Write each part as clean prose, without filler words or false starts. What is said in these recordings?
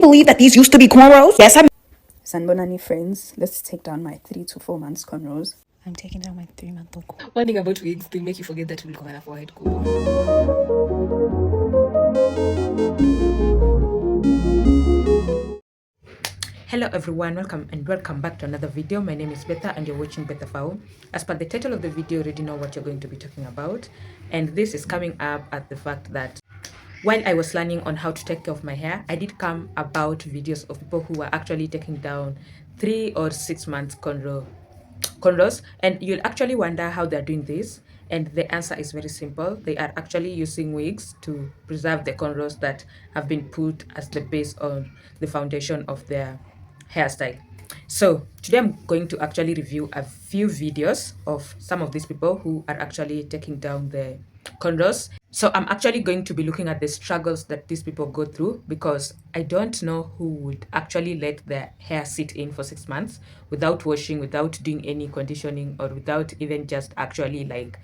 Believe that these used to be cornrows? Yes, I'm Sanbonani friends. Let's take down my 3 to 4 months cornrows. I'm taking down my 3-month-old. One thing about wigs, they make you forget that we'll come on a forehead comb. Hello everyone, welcome back to another video. My name is Betha and you're watching Betha Fao. As per the title of the video, you already know what you're going to be talking about. And this is coming up at the fact that while I was learning on how to take care of my hair, I did come about videos of people who were actually taking down 3 or 6 months cornrows, and you'll actually wonder how they're doing this. And the answer is very simple. They are actually using wigs to preserve the cornrows that have been put as the base on the foundation of their hairstyle. So today I'm going to actually review a few videos of some of these people who are actually taking down the cornrows. So I'm actually going to be looking at the struggles that these people go through, because I don't know who would actually let their hair sit in for 6 months without washing, without doing any conditioning, or without even just actually like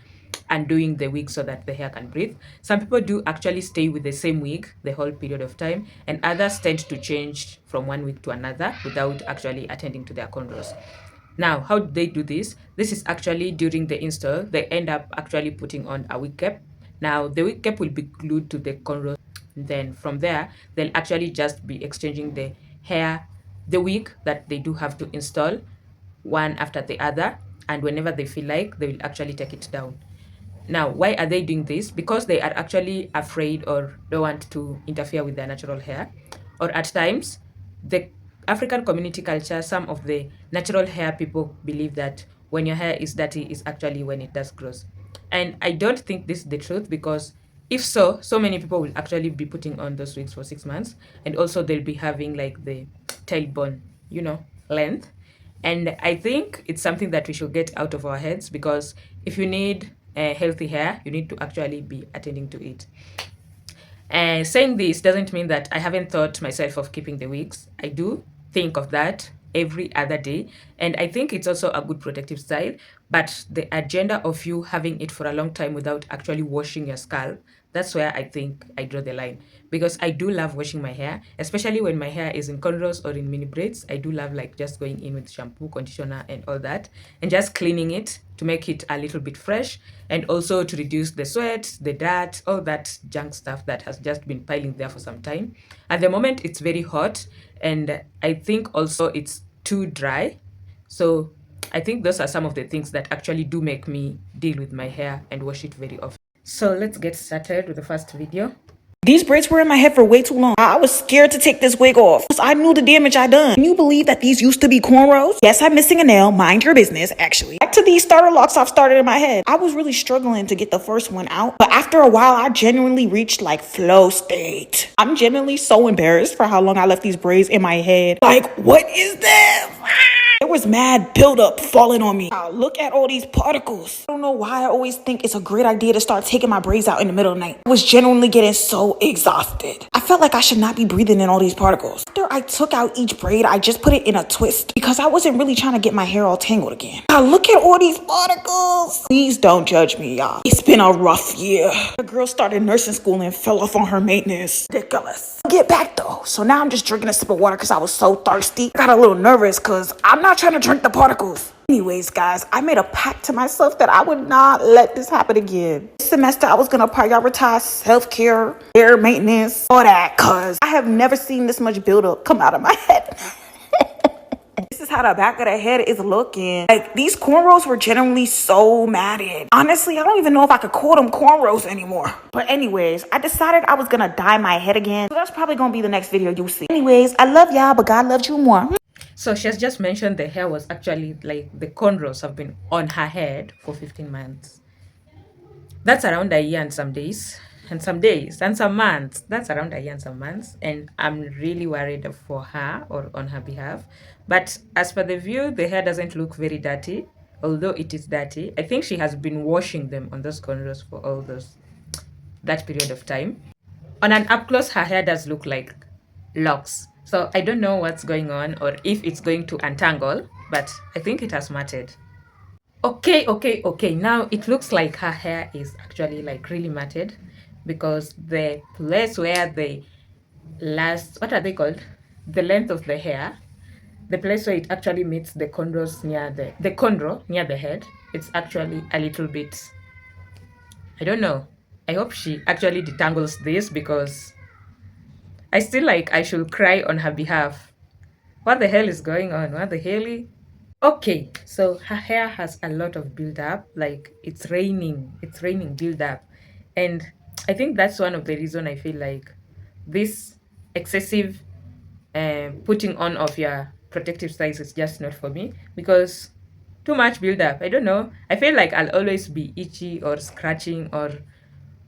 undoing the wig so that the hair can breathe. Some people do actually stay with the same wig the whole period of time, and others tend to change from one wig to another without actually attending to their cornrows. Now, how do they do this? This is actually during the install. They end up actually putting on a wig cap. Now, the wig cap will be glued to the cornrows. Then from there, they'll actually just be exchanging the wig that they do have to install one after the other. And whenever they feel like, they will actually take it down. Now, why are they doing this? Because they are actually afraid or don't want to interfere with their natural hair. Or at times, the African community culture, some of the natural hair people believe that when your hair is dirty is actually when it does grows. And I don't think this is the truth, because if so, so many people will actually be putting on those wigs for 6 months, and also they'll be having like the tailbone, length. And I think it's something that we should get out of our heads, because if you need healthy hair, you need to actually be attending to it. And saying this doesn't mean that I haven't thought myself of keeping the wigs. I do think of that every other day, and I think it's also a good protective style. But the agenda of you having it for a long time without actually washing your scalp, that's where I think I draw the line. Because I do love washing my hair, especially when my hair is in cornrows or in mini braids. I do love like just going in with shampoo, conditioner, and all that, and just cleaning it to make it a little bit fresh, and also to reduce the sweat, the dirt, all that junk stuff that has just been piling there for some time. At the moment, it's very hot, and I think also it's too dry. So I think those are some of the things that actually do make me deal with my hair and wash it very often. So let's get started with the first video. These braids were in my head for way too long. I was scared to take this wig off. I knew the damage I done. Can you believe that these used to be cornrows? Yes, I'm missing a nail. Mind your business, actually. Back to these starter locks I've started in my head. I was really struggling to get the first one out, but after a while, I genuinely reached like flow state. I'm genuinely so embarrassed for how long I left these braids in my head. Like, what is this? There was mad buildup falling on me. Wow, look at all these particles. I don't know why I always think it's a great idea to start taking my braids out in the middle of the night. I was genuinely getting so exhausted. I felt like I should not be breathing in all these particles. After I took out each braid, I just put it in a twist because I wasn't really trying to get my hair all tangled again. Now look at all these particles. Please don't judge me, y'all. It's been a rough year. The girl started nursing school and fell off on her maintenance. Ridiculous. Get back though. So now I'm just drinking a sip of water because I was so thirsty. I got a little nervous because I'm not trying to drink the particles. Anyways, guys, I made a pact to myself that I would not let this happen again. This semester, I was going to prioritize self-care, hair maintenance, all that, because I have never seen this much buildup come out of my head. This is how the back of the head is looking. Like, these cornrows were generally so matted. Honestly, I don't even know if I could call them cornrows anymore. But anyways, I decided I was going to dye my head again. So that's probably going to be the next video you'll see. Anyways, I love y'all, but God loves you more. So she has just mentioned the hair was actually like the cornrows have been on her head for 15 months. That's around a year and some days, and some days, and some months. That's around a year and some months. And I'm really worried for her or on her behalf. But as per the view, the hair doesn't look very dirty, although it is dirty. I think she has been washing them on those cornrows for all that period of time. On an up close, her hair does look like locks. So I don't know what's going on or if it's going to untangle, but I think it has matted. Okay. Now it looks like her hair is actually like really matted, because the place where the what are they called? the length of the hair, the place where it actually meets the cornrows near the cornrow near the head, it's actually a little bit, I don't know. I hope she actually detangles this because I still like I should cry on her behalf. What the hell is going on? What the hell? Okay, so her hair has a lot of build up, like it's raining build up. And I think that's one of the reason I feel like this excessive putting on of your protective styles is just not for me because too much build up. I don't know. I feel like I'll always be itchy or scratching or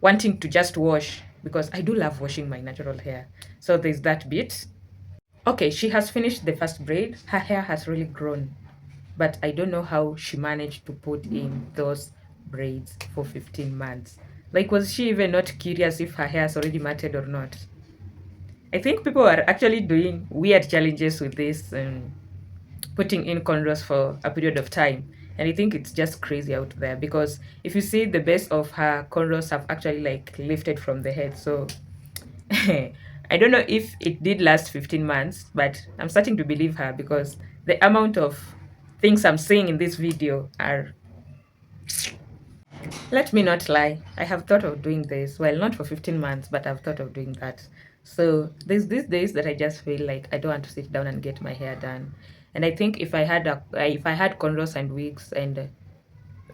wanting to just wash because I do love washing my natural hair. So there's that bit. Okay, she has finished the first braid. Her hair has really grown, but I don't know how she managed to put in those braids for 15 months. Like, was she even not curious if her hair is already matted or not? I think people are actually doing weird challenges with this and putting in cornrows for a period of time. And I think it's just crazy out there because if you see the base of her cornrows have actually like lifted from the head. So I don't know if it did last 15 months, but I'm starting to believe her because the amount of things I'm seeing in this video are, let me not lie, I have thought of doing this. Well, not for 15 months, but I've thought of doing that. So there's these days that I just feel like I don't want to sit down and get my hair done. And I think if I had cornrows and wigs and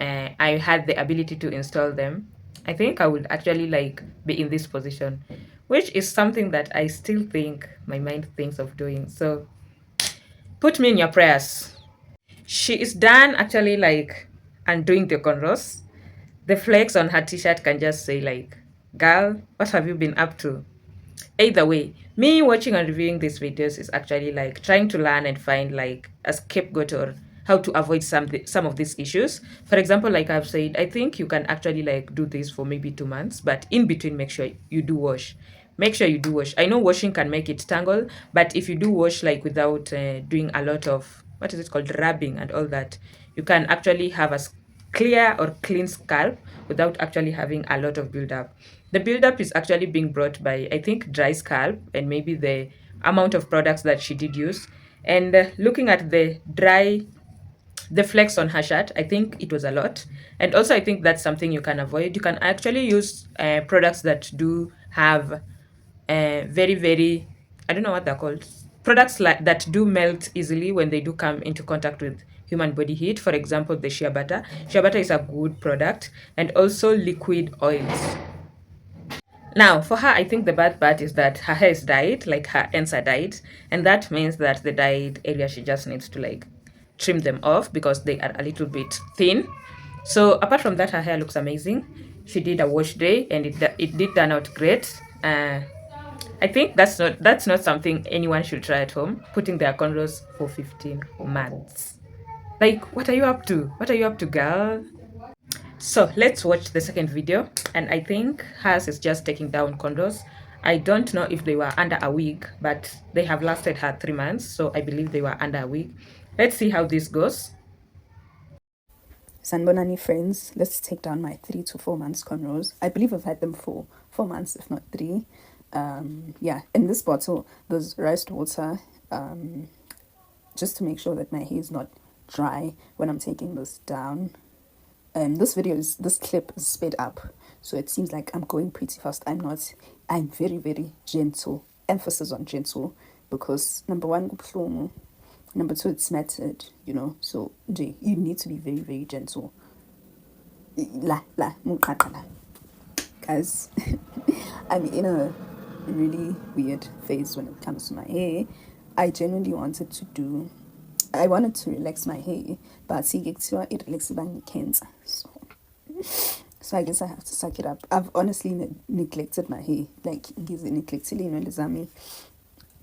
I had the ability to install them, I think I would actually like be in this position, which is something that I still think my mind thinks of doing. So put me in your prayers. She is done actually like undoing the cornrows. The flex on her t-shirt can just say like, girl, what have you been up to? Either way, me watching and reviewing these videos is actually like trying to learn and find like a scapegoat or how to avoid some of these issues. For example, like I've said, I think you can actually like do this for maybe 2 months, but in between make sure you do wash. Make sure you do wash. I know washing can make it tangle, but if you do wash like without doing a lot of what is it called, rubbing and all that, you can actually have a clear or clean scalp without actually having a lot of buildup. The buildup is actually being brought by, I think, dry scalp and maybe the amount of products that she did use. And looking at the flex on her shirt, I think it was a lot. And also, I think that's something you can avoid. You can actually use products that do have very, very, I don't know what they're called. Products like that do melt easily when they do come into contact with human body heat. For example, the shea butter. Shea butter is a good product, and also liquid oils. Now, for her, I think the bad part is that her hair is dyed, like her ends are dyed, and that means that the dyed area she just needs to like trim them off because they are a little bit thin. So apart from that, her hair looks amazing. She did a wash day, and it did turn out great. I think that's not something anyone should try at home. Putting their cornrows for 15 months. Like, what are you up to? What are you up to, girl? So let's watch the second video, and I think hers is just taking down condos. I don't know if they were under a wig, but they have lasted her 3 months, so I believe they were under a wig. Let's see how this goes. Sanbonani friends, let's take down my 3 to 4 months cornrows. I believe I've had them for 4 months, if not 3. Yeah, in this bottle, there's rice water, just to make sure that my hair is not dry when I'm taking this down. And this clip is sped up, so it seems like I'm going pretty fast. I'm not. I'm very, very gentle. Emphasis on gentle, because number one, kubuhlungu. Number two, it's matted, so you need to be very, very gentle. Guys, I'm in a really weird phase when it comes to my hair. I genuinely wanted to relax my hair, but it relaxes cancer. So I guess I have to suck it up. I've honestly neglected my hair. Like, neglected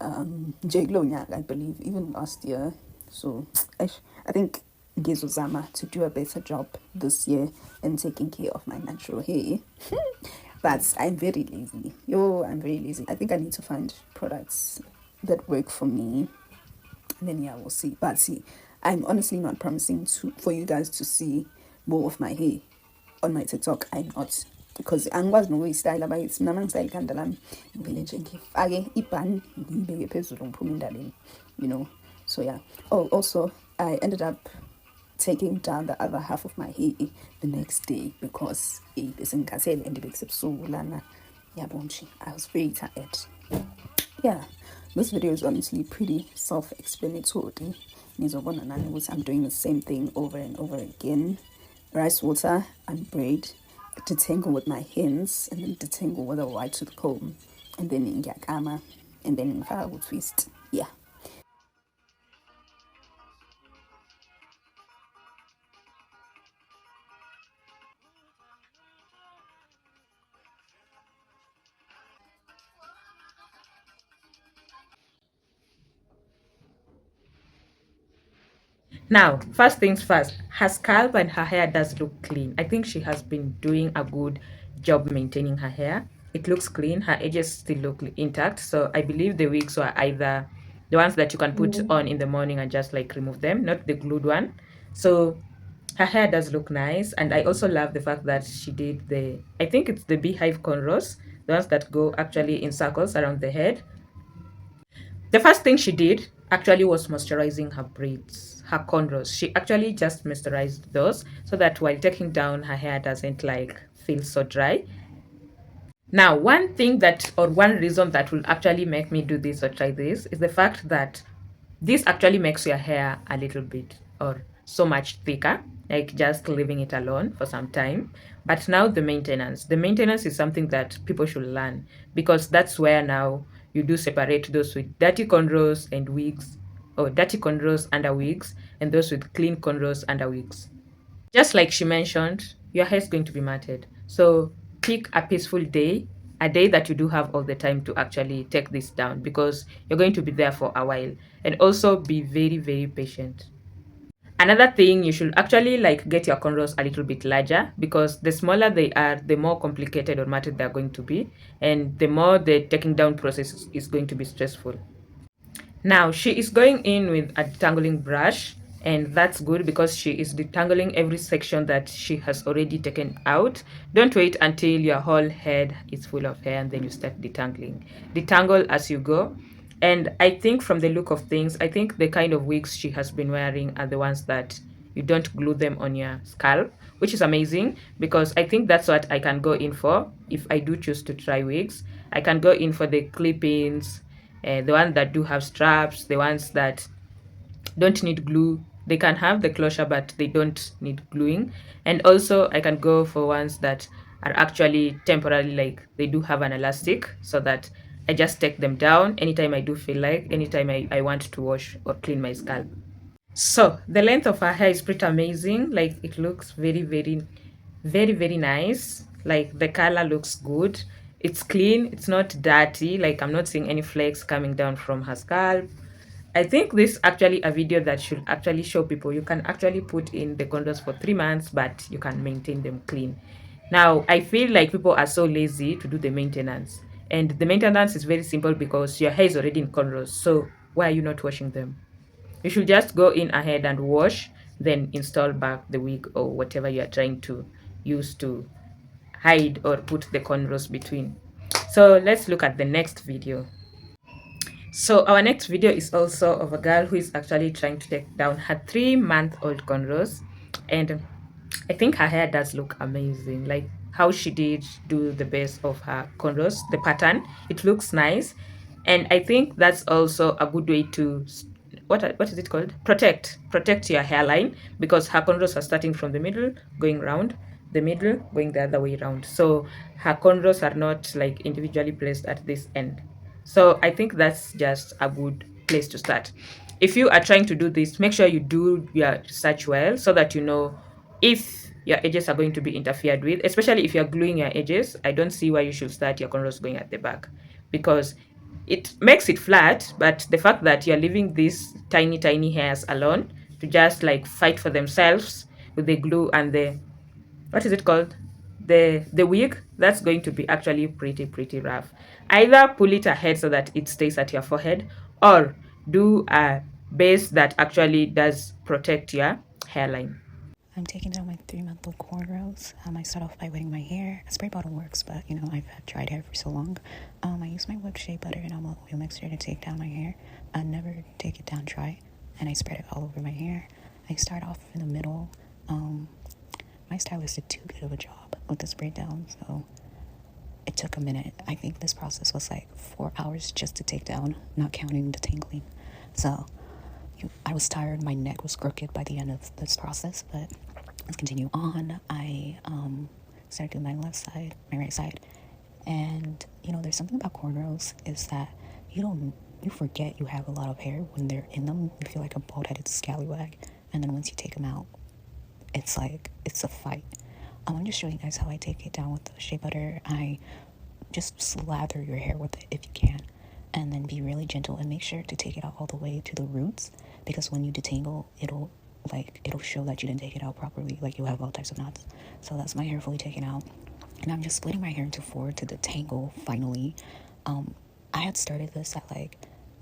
I believe, even last year. So I think Zama to do a better job this year in taking care of my natural hair. But I'm very lazy. I'm very lazy. I think I need to find products that work for me. And then we'll see. But see, I'm honestly not promising for you guys to see more of my hair on my TikTok. I'm not. because angikwazi nokuyistayila bayithi mina mangisayila ikhanda lami ngivele nje ngifake ibhan ngiyibeke phezulu ngiphume endaleni, you know. So yeah. Oh, also I ended up taking down the other half of my hair the next day because besengikhathele and bekusebusuku lana yabo nje. I was very tired. Yeah, this video is honestly pretty self-explanatory. Nizobona nani ukuthi I'm doing the same thing over and over again. Rice water and braid, detangle with my hands, and then detangle with a white tooth comb, and then ngiyakama, and then ngifaka twist. Yeah. Now, first things first, her scalp and her hair does look clean. I think she has been doing a good job maintaining her hair. It looks clean. Her edges still look intact. So I believe the wigs were either the ones that you can put on in the morning and just like remove them, not the glued one. So her hair does look nice. And I also love the fact that she did I think it's the beehive cornrows, the ones that go actually in circles around the head. The first thing she did actually was moisturizing her braids, her cornrows. She actually just moisturized those so that while taking down, her hair doesn't like feel so dry. Now, one thing that, or one reason that will actually make me do this or try this is the fact that this actually makes your hair a little bit or so much thicker, like just leaving it alone for some time. But now the maintenance is something that people should learn, because that's where now you do separate those with dirty cornrows and wigs, or dirty cornrows under wigs, and those with clean cornrows under wigs. Just like she mentioned, your hair is going to be matted. So pick a peaceful day, a day that you do have all the time to actually take this down, because you're going to be there for a while. And also be very, very patient. Another thing, you should actually like get your cornrows a little bit larger, because the smaller they are, the more complicated or matted they're going to be, and the more the taking down process is going to be stressful. Now she is going in with a detangling brush, and that's good because she is detangling every section that she has already taken out. Don't wait until your whole head is full of hair and then you start detangling. Detangle as you go. And I think from the look of things, I think the kind of wigs she has been wearing are the ones that you don't glue them on your scalp, which is amazing, because I think that's what I can go in for if I do choose to try wigs. I can go in for the clip-ins, the ones that do have straps, the ones that don't need glue. They can have the closure, but they don't need gluing. And also I can go for ones that are actually temporary, like they do have an elastic, so that I just take them down anytime I do feel like, anytime I want to wash or clean my scalp. So the length of her hair is pretty amazing. Like it looks very, very, very, very nice. Like the color looks good. It's clean. It's not dirty. Like I'm not seeing any flakes coming down from her scalp. I think this actually a video that should actually show people you can actually put in the cornrows for 3 months, but you can maintain them clean. Now, I feel like people are so lazy to do the maintenance. And the maintenance is very simple because your hair is already in cornrows. So why are you not washing them? You should just go in ahead and wash, then install back the wig or whatever you are trying to use to hide or put the cornrows between. So let's look at the next video. So our next video is also of a girl who is actually trying to take down her 3-month-old cornrows, and I think her hair does look amazing. Like how she did do the base of her cornrows, the pattern, it looks nice. And I think that's also a good way to what is it called, protect your hairline, because her cornrows are starting from the middle going round, the middle going the other way around, so her cornrows are not like individually placed at this end. So I think that's just a good place to start. If you are trying to do this, make sure you do your research well, so that you know if your edges are going to be interfered with, especially if you're gluing your edges. I don't see why you should start your cornrows going at the back, because it makes it flat, but the fact that you're leaving these tiny hairs alone to just like fight for themselves with the glue and the, what is it called, the wig, that's going to be actually pretty rough. Either pull it ahead so that it stays at your forehead, or do a base that actually does protect your hairline. I'm taking down my 3-month-old cornrows. I start off by wetting my hair. A spray bottle works, but you know, I've had dried hair for so long. I use my whipped shea butter and almond oil mixture to take down my hair. I never take it down dry, and I spread it all over my hair. I start off in the middle. My stylist did too good of a job with this braid down, so it took a minute. I think this process was like 4 hours just to take down, not counting the tangling. So I was tired. My neck was crooked by the end of this process, but let's continue on. I started doing my left side, my right side, and you know, there's something about cornrows is that you forget you have a lot of hair when they're in them. You feel like a bald-headed scallywag, and then once you take them out, it's like it's a fight. I'm just showing you guys how I take it down with the shea butter. I just slather your hair with it if you can, and then be really gentle and make sure to take it out all the way to the roots, because when you detangle, it'll show that you didn't take it out properly. Like, you'll have all types of knots. So that's my hair fully taken out, and I'm just splitting my hair into 4 to detangle finally. I had started this at like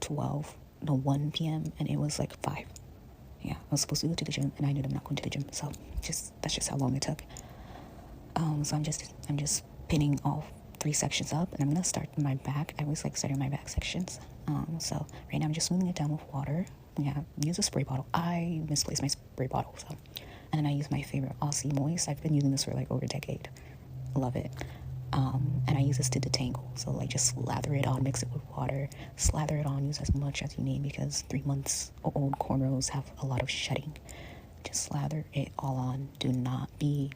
1 p.m. and it was like 5. Yeah, I was supposed to go to the gym and I ended up not going to the gym, so that's just how long it took. So I'm just pinning all 3 sections up, and I'm gonna start my back. I always like starting my back sections. So right now I'm just smoothing it down with water. Yeah, use a spray bottle. I misplaced my spray bottle, so, and then I use my favorite Aussie Moist. I've been using this for like over a decade. Love it. And I use this to detangle. So like, just slather it on, mix it with water, slather it on, use as much as you need, because 3 months old cornrows have a lot of shedding. Just slather it all on. Do not be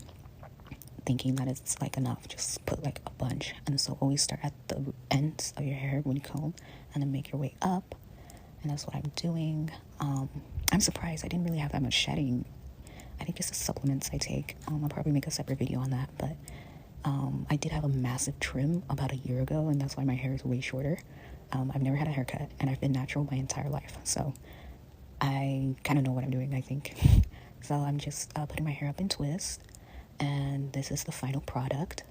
thinking that it's like enough. Just put like a bunch. And so always start at the ends of your hair when you comb, and then make your way up. And that's what I'm doing. I'm surprised I didn't really have that much shedding. I think it's the supplements I take. I'll probably make a separate video on that, but I did have a massive trim about a year ago, and that's why my hair is way shorter. I've never had a haircut, and I've been natural my entire life, so I kind of know what I'm doing, I think. So I'm just putting my hair up in twist, and this is the final product.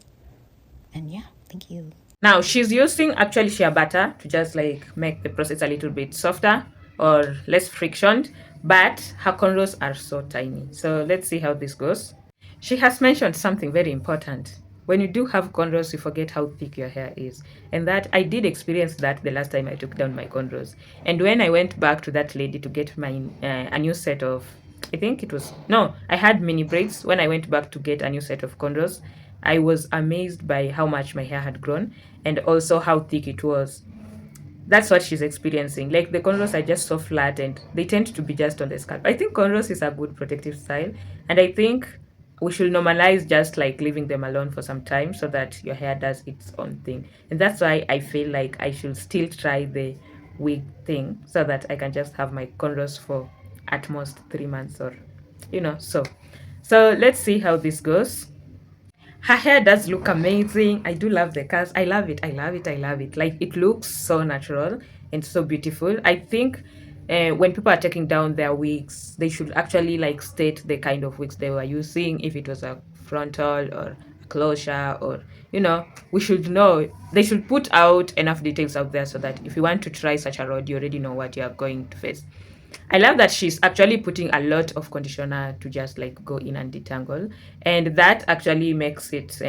And yeah, thank you. Now she's using actually shea butter to just like make the process a little bit softer or less frictioned, but her cornrows are so tiny. So let's see how this goes. She has mentioned something very important. When you do have cornrows, you forget how thick your hair is. And that I did experience that the last time I took down my cornrows. And when I went back to that lady to get my a new set of, I think it was, no, I had mini braids. When I went back to get a new set of cornrows, I was amazed by how much my hair had grown and also how thick it was. That's what she's experiencing. Like, the cornrows are just so flat and they tend to be just on the scalp. I think cornrows is a good protective style, and I think we should normalize just like leaving them alone for some time so that your hair does its own thing. And that's why I feel like I should still try the wig thing so that I can just have my cornrows for at most 3 months, or so let's see how this goes. Her hair does look amazing. I do love the curls. I love it. I love it. I love it. Like, it looks so natural and so beautiful. I think when people are taking down their wigs, they should actually like state the kind of wigs they were using, if it was a frontal or a closure, or we should know. They should put out enough details out there so that if you want to try such a rod, you already know what you are going to face. I love that she's actually putting a lot of conditioner to just like go in and detangle, and that actually makes it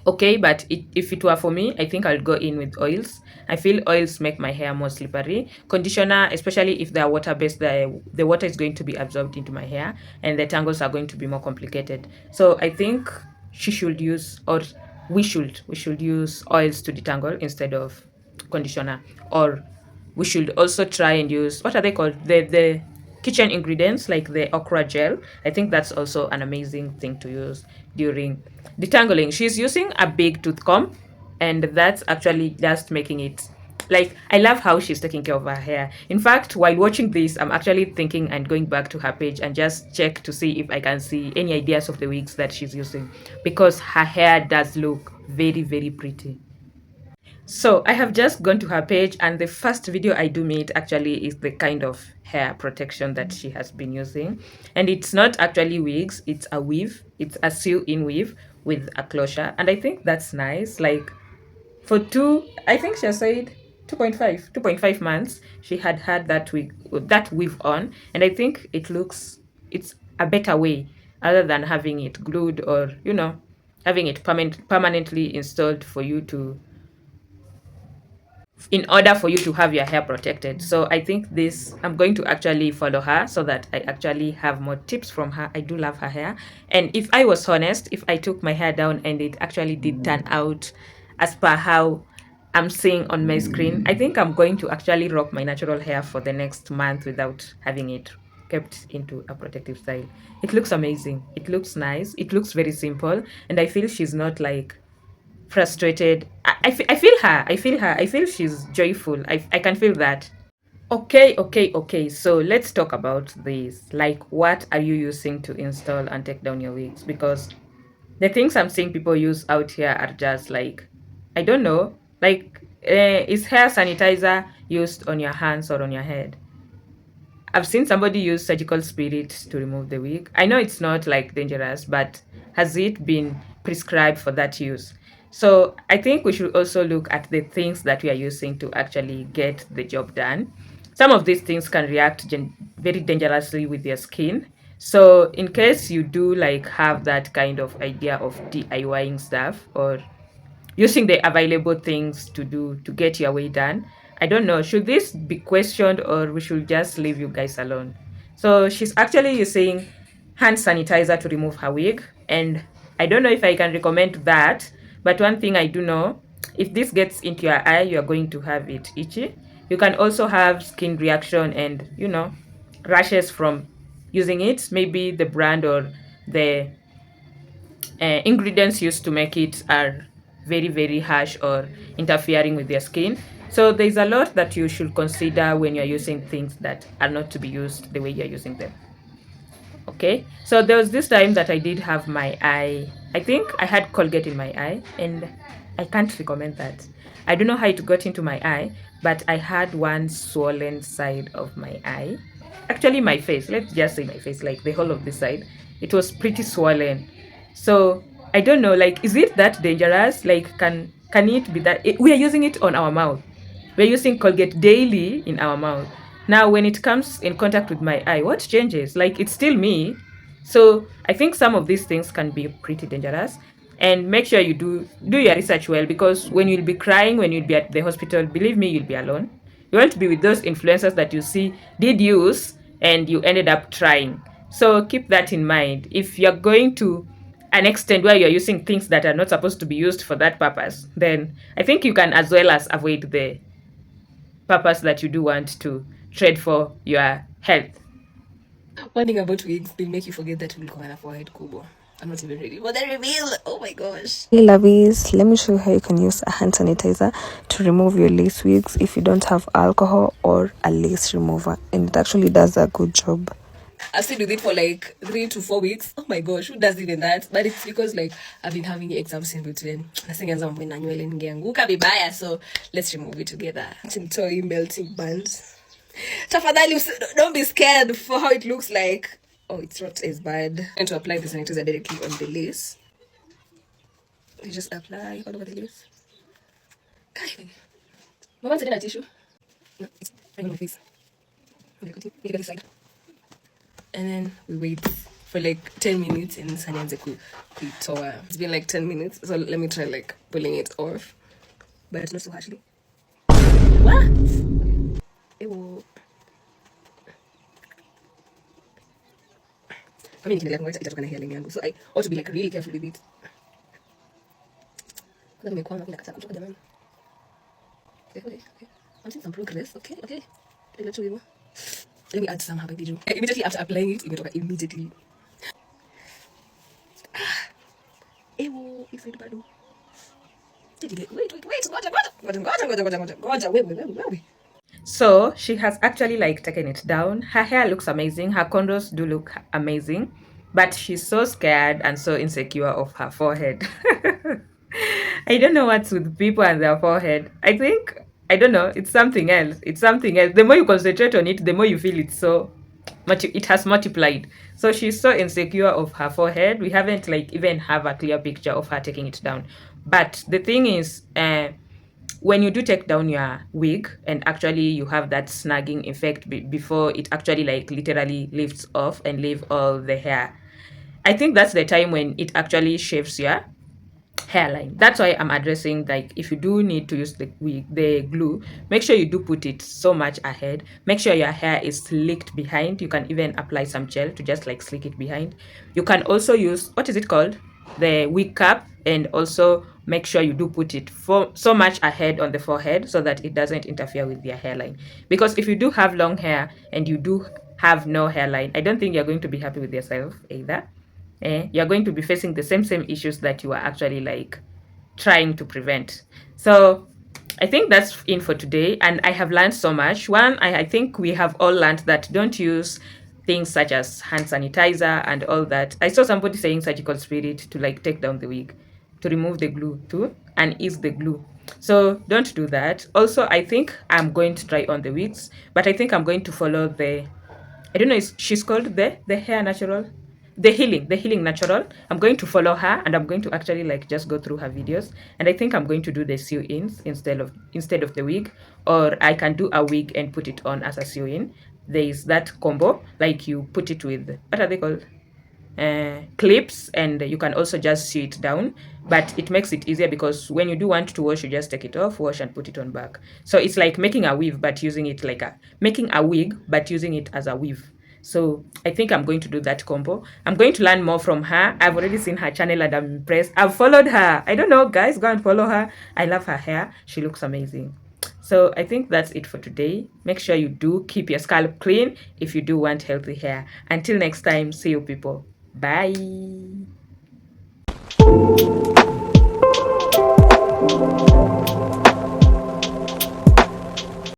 okay. But if it were for me, I think I'll go in with oils. I feel oils make my hair more slippery. Conditioner, especially if they're water-based, the water is going to be absorbed into my hair, and the tangles are going to be more complicated. So I think she should use, or we should use oils to detangle instead of conditioner. Or we should also try and use, what are they called, the kitchen ingredients, like the okra gel. I think that's also an amazing thing to use during detangling. She's using a big tooth comb, and that's actually just making it, like, I love how she's taking care of her hair. In fact, while watching this, I'm actually thinking and going back to her page and just check to see if I can see any ideas of the wigs that she's using, because her hair does look very, very pretty. So I have just gone to her page, and the first video I do meet actually is the kind of hair protection that she has been using. And it's not actually wigs, it's a weave. It's a sew-in weave with a closure. And I think that's nice. Like, for I think she has said 2.5 months, she had that weave on. And I think it's a better way other than having it glued or, you know, having it permanently installed for you to, in order for you to have your hair protected. So I think this, I'm going to actually follow her so that I actually have more tips from her. I do love her hair. And if I was honest, if I took my hair down and it actually did turn out as per how I'm seeing on my screen, I think I'm going to actually rock my natural hair for the next month without having it kept into a protective style. It looks amazing. It looks nice. It looks very simple. And I feel she's not like frustrated. I feel her. I feel her. I feel she's joyful. I can feel that. Okay. So let's talk about this. Like, what are you using to install and take down your wigs? Because the things I'm seeing people use out here are just like, I don't know, like, is hair sanitizer used on your hands or on your head? I've seen somebody use surgical spirit to remove the wig. I know it's not like dangerous, but has it been prescribed for that use? So I think we should also look at the things that we are using to actually get the job done. Some of these things can react very dangerously with your skin. So in case you do like have that kind of idea of DIYing stuff or using the available things to do to get your way done. I don't know, should this be questioned or we should just leave you guys alone? So she's actually using hand sanitizer to remove her wig, and I don't know if I can recommend that, but one thing I do know, if this gets into your eye, you're going to have it itchy. You can also have skin reaction and, you know, rashes from using it. Maybe the brand or the ingredients used to make it are very harsh or interfering with their skin. So there's a lot that you should consider when you're using things that are not to be used the way you're using them. Okay, so there was this time that I did have my eye, I think I had Colgate in my eye, and I can't recommend that. I don't know how it got into my eye, but I had one swollen side of my eye, actually my face, let's just say my face, like the whole of this side, it was pretty swollen. So I don't know, like, is it that dangerous? Like, can it be that we are using it on our mouth? We're using Colgate daily in our mouth. Now, when it comes in contact with my eye, what changes? Like, it's still me. So I think some of these things can be pretty dangerous. And make sure you do your research well, because when you'll be crying, when you'll be at the hospital, believe me, you'll be alone. You want to be with those influencers that you see did use and you ended up trying. So keep that in mind. If you're going to an extent where you're using things that are not supposed to be used for that purpose, then I think you can as well as avoid the purpose that you do want to trade for your health. One thing about wigs, they make you forget that we'll come forehead kubo. I'm not even ready for the reveal. Oh my gosh. Hey lovies, let me show you how you can use a hand sanitizer to remove your lace wigs if you don't have alcohol or a lace remover, and it actually does a good job. I've stayed with it for like 3 to 4 weeks. Oh my gosh, who does even that? But it's because like I've been having exams in between. So let's remove it together. Toy melting bands. Tafadhali, don't be scared for how it looks like. Oh, it's not as bad. And to apply the sanitizer directly on the lace. You just apply all over the lace. Mama, a tissue. No, it's right on my face. This side. And then we wait for like 10 minutes and Sanyanze kuitoa. It's been like 10 minutes, so let me try like pulling it off. But not so harshly. What? Ew. I mean, so I ought to be like really careful with it. Okay. I'm seeing some progress. Okay. Let me add some habanero. Immediately after applying it, immediately. Ew, it's like bad. Wait. So she has actually like taken it down. Her hair looks amazing. Her cornrows do look amazing, but she's so scared and so insecure of her forehead. I don't know what's with people and their forehead. I think, I don't know, it's something else. The more you concentrate on it, the more you feel it's so much, it has multiplied. So she's so insecure of her forehead. We haven't like even have a clear picture of her taking it down. But the thing is, when you do take down your wig and actually you have that snagging effect before it actually like literally lifts off and leave all the hair, I think that's the time when it actually shaves your hairline. That's why I'm addressing, like, if you do need to use the glue, make sure you do put it so much ahead. Make sure your hair is slicked behind. You can even apply some gel to just like slick it behind. You can also use, what is it called, the wig cap, and also make sure you do put it for so much ahead on the forehead so that it doesn't interfere with your hairline. Because if you do have long hair and you do have no hairline, I don't think you're going to be happy with yourself either. You're going to be facing the same issues that you are actually like trying to prevent. So I think that's in for today, and I have learned so much. One, I think we have all learned that don't use things such as hand sanitizer and all that. I saw somebody saying surgical spirit to like take down the wig, to remove the glue too, and ease the glue. So don't do that. Also, I think I'm going to try on the wigs, but I think I'm going to follow the, I don't know, she's called the hair natural, the healing natural. I'm going to follow her, and I'm going to actually like just go through her videos, and I think I'm going to do the sew-ins instead of the wig, or I can do a wig and put it on as a sew-in. There is that combo, like you put it with, what are they called, clips, and you can also just sew it down, but it makes it easier because when you do want to wash, you just take it off, wash, and put it on back. So it's like making a weave but using it like making a wig but using it as a weave. So I think I'm going to do that combo. I'm going to learn more from her. I've already seen her channel and I'm impressed. I've followed her. I don't know, guys, go and follow her. I love her hair. She looks amazing. So I think that's it for today. Make sure you do keep your scalp clean if you do want healthy hair. Until next time, see you people. Bye.